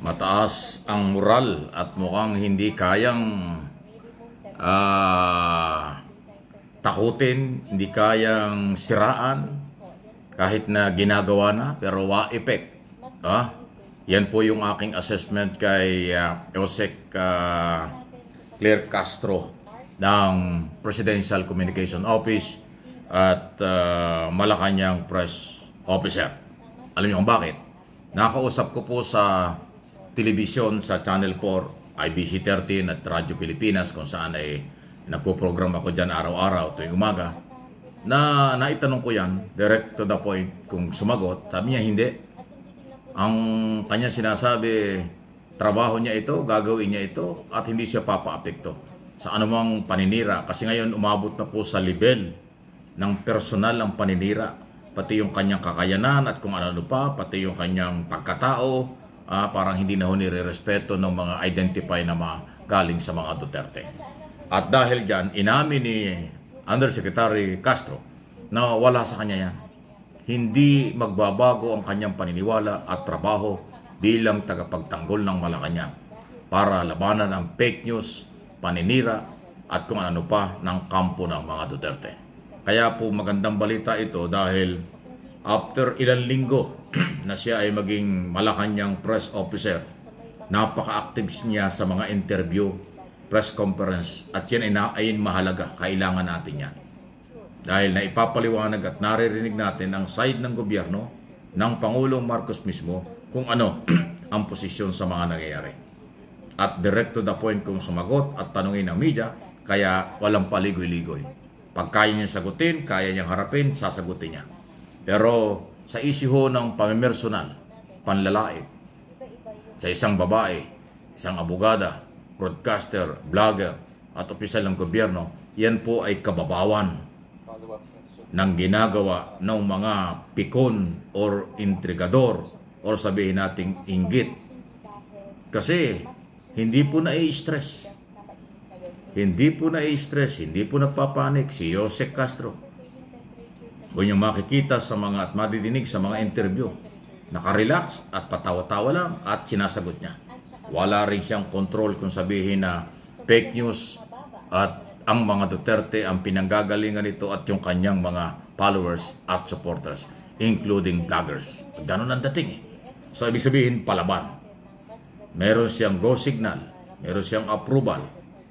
Mataas ang moral at mukhang hindi kayang takutin, hindi kayang siraan kahit na ginagawa na, pero wa-effect. Yan po yung aking assessment kay Josec Claire Castro ng Presidential Communication Office at Malacanang Press Officer. Alam niyo kung bakit? Nakausap ko po sa telebisyon sa Channel 4, IBC 13 at Radyo Pilipinas kung saan ay nagpo-program ako dyan araw-araw tuwing umaga na naitanong ko yan, direct to the point kung sumagot. Sabi niya hindi. Ang kanya sinasabi, trabaho niya ito, gagawin niya ito at hindi siya papa-apekto sa anumang paninira kasi ngayon umabot na po sa level ng personal ang paninira, pati yung kanyang kakayanan at kung ano pa, pati yung kanyang pagkatao. Parang hindi na ho nire-respeto ng mga identify na mga galing sa mga Duterte. At dahil dyan, inamin ni Undersecretary Castro na wala sa kanya yan. Hindi magbabago ang kanyang paniniwala at trabaho bilang tagapagtanggol ng Malacanang para labanan ang fake news, paninira at kung ano pa ng kampo ng mga Duterte. Kaya po magandang balita ito dahil after ilang linggo na siya ay maging Malacanang press officer, napaka-active niya sa mga interview, press conference at yan ay mahalaga, kailangan natin yan. Dahil naipapaliwanag at naririnig natin ang side ng gobyerno ng Pangulong Marcos mismo kung ano ang posisyon sa mga nangyayari. At direct to the point kung sumagot at tanungin ng media, kaya walang paligoy-ligoy. Pag kaya niya sagutin, kaya niyang harapin, sasagutin niya. Pero sa issue ho ng pamimersonal, panlalait, sa isang babae, isang abogada, broadcaster, vlogger, at opisyal ng gobyerno, yan po ay kababawan ng ginagawa ng mga pikon or intrigador or sabihin nating inggit. Kasi hindi po na-i-stress. Hindi po na-i-stress, hindi po nagpapanik si Josec Castro. Kung yung makikita sa mga at madidinig sa mga interview, nakarelax at patawa-tawa lang at sinasagot niya. Wala rin siyang control kung sabihin na fake news at ang mga Duterte ang pinanggagalingan nito at yung kanyang mga followers at supporters, including vloggers. Ganun ang dating eh. So, ibig sabihin, palaban. Meron siyang go signal, meron siyang approval,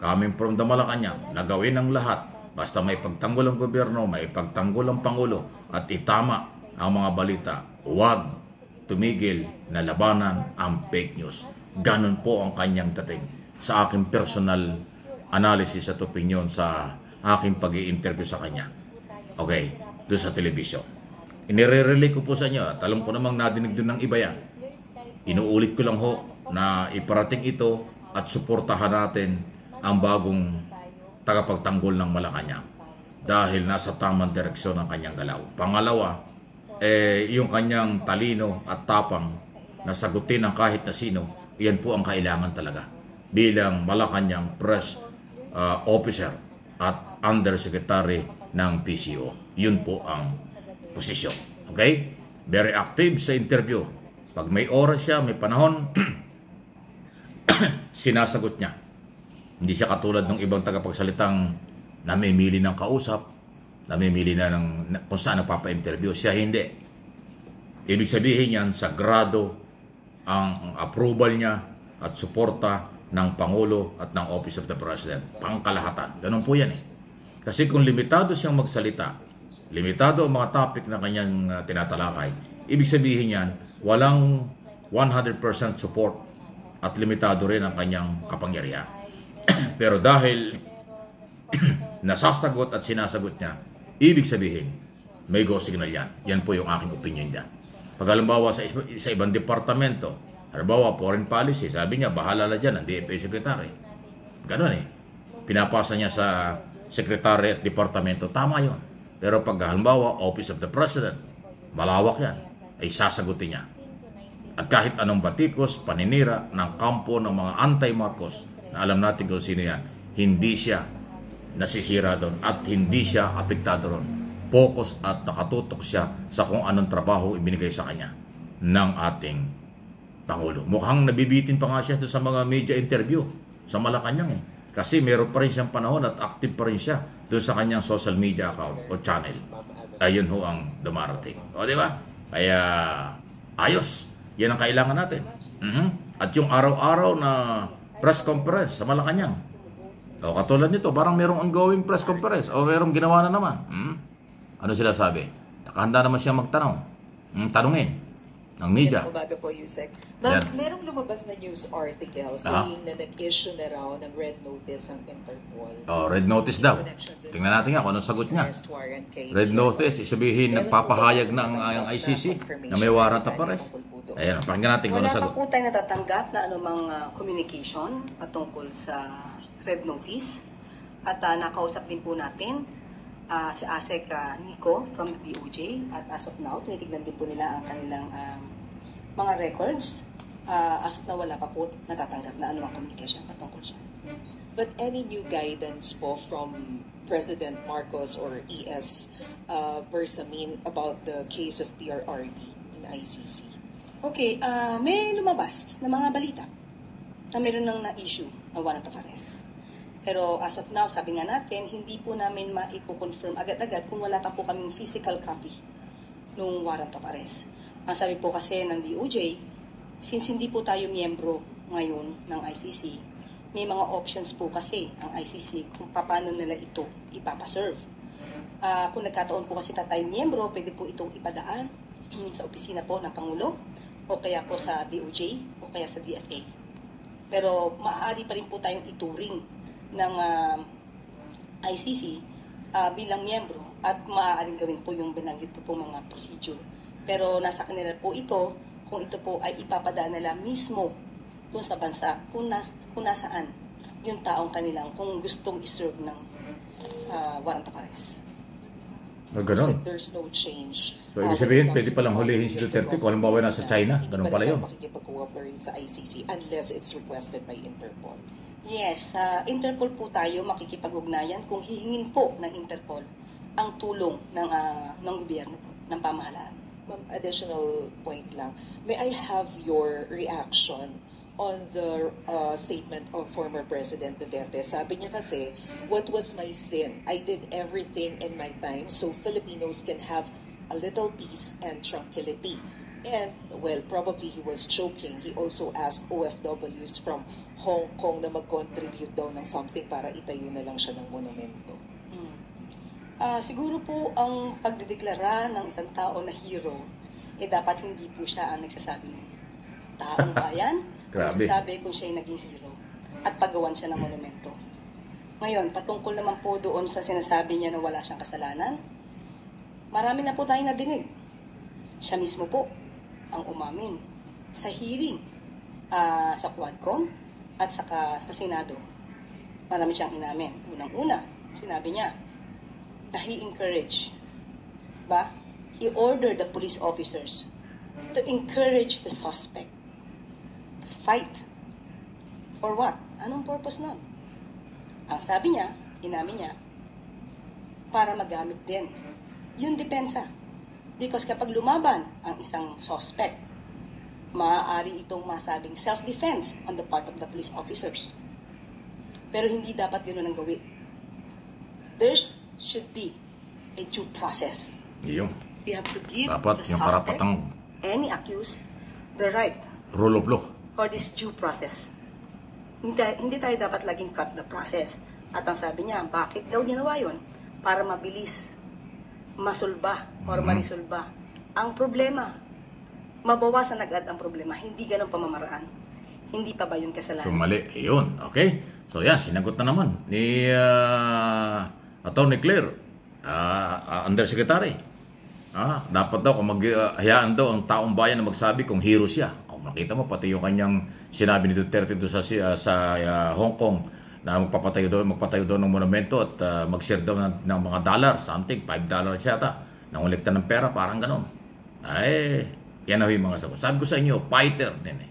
coming from the Malacanang, na gawin ang lahat. Basta may pagtanggol ang gobyerno, may pagtanggol ang Pangulo at itama ang mga balita, huwag tumigil na labanan ang fake news. Ganon po ang kanyang dating sa aking personal analysis at opinion sa aking pag-i-interview sa kanya. Okay, doon sa telebisyon. Inire-relay ko po sa inyo at alam ko namang nadinig doon ng iba yan. Inuulit ko lang ho na iparating ito at suportahan natin ang bagong tagapagtanggol ng Malacanang dahil nasa tamang direksyon ang kanyang galaw. Pangalawa, yung kanyang talino at tapang na sagutin ng kahit na sino, yan po ang kailangan talaga bilang Malacanang press officer at undersecretary ng PCO. Yun po ang posisyon. Okay? Very active sa interview. Pag may oras siya, may panahon, sinasagot niya. Hindi siya katulad ng ibang tagapagsalitang namimili ng kausap, namimili na ng kung saan nagpapa-interview. Siya hindi. Ibig sabihin yan, sagrado ang approval niya at suporta ng Pangulo at ng Office of the President. Pangkalahatan. Ganun po yan eh. Kasi kung limitado siyang magsalita, limitado ang mga topic na kanyang tinatalakay, ibig sabihin yan, walang 100% support at limitado rin ang kanyang kapangyarihan. Pero dahil nasasagot at sinasagot niya, ibig sabihin, may go signal yan. Yan po yung aking opinion niya. Pag halimbawa sa ibang departamento, halimbawa foreign policy, sabi niya, bahala na dyan ang DFA secretary. Ganun eh. Pinapasa niya sa secretary at departamento, tama yun. Pero pag halimbawa, Office of the President, malawak yan, ay sasagutin niya. At kahit anong batikos, paninira ng kampo ng mga anti-Marcos, na alam natin kung sino yan, hindi siya nasisira doon at hindi siya apektado doon. Focus at nakatutok siya sa kung anong trabaho ibinigay sa kanya ng ating Pangulo. Mukhang nabibitin pa nga siya doon sa mga media interview sa Malacanang eh. Kasi meron pa rin siyang panahon at active pa rin siya doon sa kanyang social media account o channel. Ayun ho ang dumarating. O di ba? Kaya ayos. Yan ang kailangan natin. At yung araw-araw na press conference sa Malacanang. O katulad nito, parang merong ongoing press conference o merong ginawa na naman. Ano sila sabi? Nakahanda naman siya magtanong. Tanungin ng media. Umaga po, Yusek. Ma'am, merong lumabas na news article saying na nag-issue na raw ng red notice ang Interpol. Oh, red notice daw. Tingnan natin nga kung anong sagot niya. Red notice, isabihin nagpapahayag na ang ICC na may warrant of arrest. Ayan, pakinggan natin kung anong sagot. Wala pa po tayo natatanggap na anumang communication patungkol sa red notice. At nakausap din po natin si ASEC Nico from the DOJ. At as of now, tinitignan din po nila ang kanilang mga records. As of now, wala pa po natatanggap na anumang communication patungkol siya. But any new guidance po from President Marcos or ES Bersamin about the case of PRRD in ICC? Okay, may lumabas na mga balita na meron nang na-issue na warrant of arrest. Pero as of now, sabi nga natin, hindi po namin ma-confirm agad-agad kung wala pa po kaming physical copy ng warrant of arrest. Ang sabi po kasi ng DOJ, since hindi po tayo miyembro ngayon ng ICC, may mga options po kasi ang ICC kung paano nila ito ipapaserve. Kung nagkataon po kasi tayo miyembro, pwede po itong ipadaan sa opisina po ng Pangulo o kaya po sa DOJ o kaya sa DFA. Pero maaari pa rin po tayong ituring ng ICC bilang miyembro at maaaring gawin po yung binanggit ko po mga procedure. Pero nasa kanila po ito kung ito po ay ipapadaan nila mismo doon sa bansa kung nasaan yung taong kanilang kung gustong iserve ng warrant of arrest. Ganon. There's no change. So, ibig sabihin, pwede palang hulihin si Duterte kung halimbawa nasa China. Ganun pala yun. Hindi pa makikipag-cooperate sa ICC unless it's requested by Interpol. Yes, sa Interpol po tayo makikipag-ugnayan kung hihingin po ng Interpol ang tulong ng gobyerno, ng pamahalaan. Ma'am, additional point lang. May I have your reaction on the statement of former President Duterte? Sabi niya kasi, what was my sin? I did everything in my time so Filipinos can have a little peace and tranquility. And, well, probably he was joking. He also asked OFWs from Hong Kong na mag-contribute daw ng something para itayo na lang siya ng monumento. Siguro po ang pagdedeklara ng isang tao na hero, dapat hindi po siya ang nagsasabing taong bayan, nagsasabi kung siya ay naging hero at paggawan siya ng monumento. Ngayon, patungkol naman po doon sa sinasabi niya na wala siyang kasalanan, marami na po tayong nadinig. Siya mismo po ang umamin sa hearing sa Quadcom at saka sa Senado. Marami siyang inamin. Unang-una, sinabi niya na he encouraged, he ordered the police officers to encourage the suspect to fight. For what? Anong purpose nun? Ang sabi niya, inamin niya, para magamit din yung depensa. Because kapag lumaban ang isang suspect, maaari itong masabing self-defense on the part of the police officers. Pero hindi dapat ganoon ang gawin. There should be a due process. Iyo. We have to give dapat the yung suspect, karapatang any accused, the right rule of law for this due process. Hindi tayo dapat laging cut the process. At ang sabi niya, bakit daw ginawa yun? Para mabilis masulba or marisolba ang problema. Mabawasan agad ang problema. Hindi ganun pamamaraan. Hindi pa ba yun kasalanan? So, mali. Ayun. Okay. So, yan. Sinagot na naman ni Atty. Claire, Undersecretary. Dapat daw, kung hayaan daw ang taong bayan na magsabi kung hero siya. Nakita mo, pati yung kanyang sinabi ni Duterte doon sa Hong Kong na magpatayo daw ng monumento at mag-share daw ng mga dollar, something, $5 yata, nangulikta ng pera, parang ganon. Ay, yan na yung mga sagot. Sabi ko sa inyo, fighter din eh.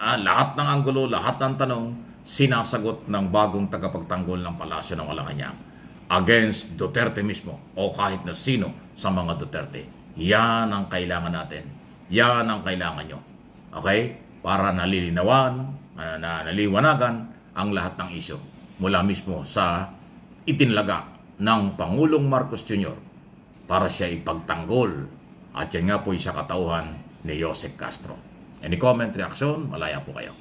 Lahat ng anggulo, lahat ng tanong, sinasagot ng bagong tagapagtanggol ng Palasyo ng Malacanang against Duterte mismo o kahit na sino sa mga Duterte. Yan ang kailangan natin. Yan ang kailangan nyo. Okay? para naliwanagan ang lahat ng isyu mula mismo sa itinlaga ng Pangulong Marcos Jr. para siya ipagtanggol at yan nga po sa katauhan ni Jose Castro. Any comment, reaksyon? Malaya po kayo.